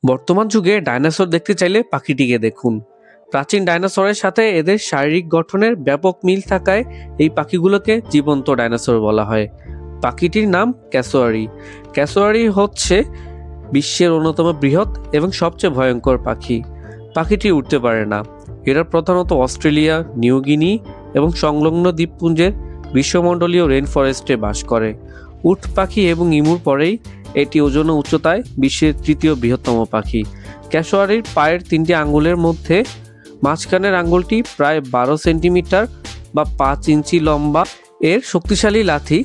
বর্তমান যুগে ডাইনোসর দেখতে চাইলে পাখিটিকে দেখুন। প্রাচীন ডাইনোসরের সাথে এদের শারীরিক গঠনের ব্যাপক মিল থাকায় এই পাখিগুলোকে জীবন্ত ডাইনোসর বলা হয়। পাখিটির নাম ক্যাসোয়ারি। ক্যাসোয়ারি হচ্ছে বিশ্বের অন্যতম বৃহৎ এবং সবচেয়ে ভয়ঙ্কর পাখি। পাখিটি উড়তে পারে না। এরা প্রধানত অস্ট্রেলিয়া, নিউগিনি এবং সংলগ্ন দ্বীপপুঞ্জের গ্রীষ্মমণ্ডলীয় রেন ফরেস্টে বাস করে। উট পাখি এবং ইমুর পরেই এটি ওজন ও উচ্চতায় বিশ্বের তৃতীয় বৃহত্তম পাখি। ক্যাসোয়ারির পায়ের 3টি আঙ্গুলের মধ্যে মাঝখানের আঙ্গুলটি প্রায় 12 সেন্টিমিটার বা 5 ইঞ্চি লম্বা। এর শক্তিশালী লাথি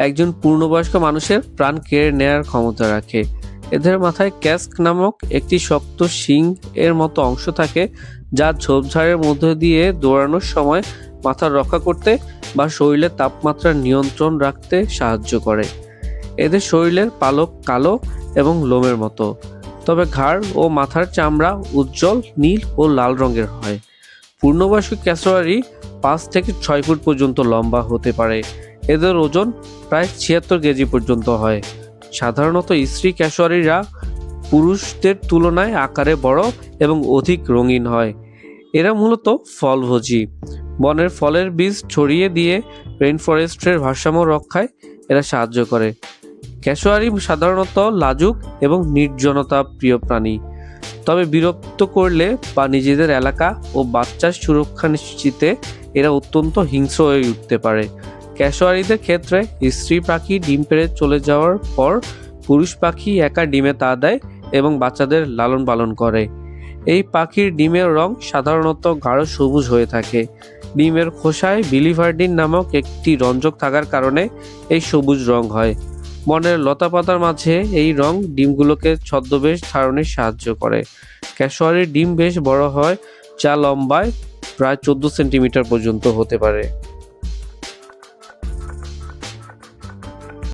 একজন পূর্ণবয়স্ক মানুষের প্রাণ কেড়ে নেয়ার ক্ষমতা রাখে। এদের মাথায় ক্যাস্ক নামক একটি শক্ত শিং এর মতো অংশ থাকে, যা ঝোপঝাড়ের মধ্য দিয়ে দৌড়ানোর সময় মাথা রক্ষা করতে বা শরীরের তাপমাত্রা নিয়ন্ত্রণ রাখতে সাহায্য করে। এদের শরীরের পালক কালো এবং লোমের মতো, তবে ঘাড় ও মাথার চামড়া উজ্জ্বল নীল ও লাল রঙের হয়। পূর্ণবয়স্ক ক্যাসোয়ারি 5 থেকে 6 ফুট পর্যন্ত লম্বা হতে পারে। এদের ওজন প্রায় 76 কেজি পর্যন্ত হয়। সাধারণত স্ত্রী ক্যাসোয়ারিরা পুরুষদের তুলনায় আকারে বড় এবং অধিক রঙিন হয়। এরা মূলত ফলভোজী। বনের ফলের বীজ ছড়িয়ে দিয়ে রেইনফরেস্টের ভারসাম্য রক্ষায় এরা সাহায্য করে। ক্যাসোয়ারি সাধারণত লাজুক এবং নির্জনতা প্রিয় প্রাণী, তবে বিরক্ত করলে বা নিজেদের এলাকা ও বাচ্চার সুরক্ষা নিশ্চিতে এরা অত্যন্ত হিংস্র হয়ে উঠতে পারে। ক্যাসোয়ারিদের ক্ষেত্রে স্ত্রী পাখি ডিম পেড়ে চলে যাওয়ার পর পুরুষ পাখি একা ডিমে তা দেয় এবং বাচ্চাদের লালন পালন করে। এই পাখির ডিমের রং সাধারণত গাঢ় সবুজ হয়ে থাকে। ডিমের খোসায় বিলিভার্ডিন নামক একটি রঞ্জক থাকার কারণে এই সবুজ রং হয়। বনের লতাপাতার মাঝে এই রং ডিমগুলোকে ছদ্মবেশ ধারণে সাহায্য করে। ক্যাসোয়ারির ডিম বেশ বড় হয়, যা লম্বায় প্রায় 14 সেন্টিমিটার পর্যন্ত হতে পারে।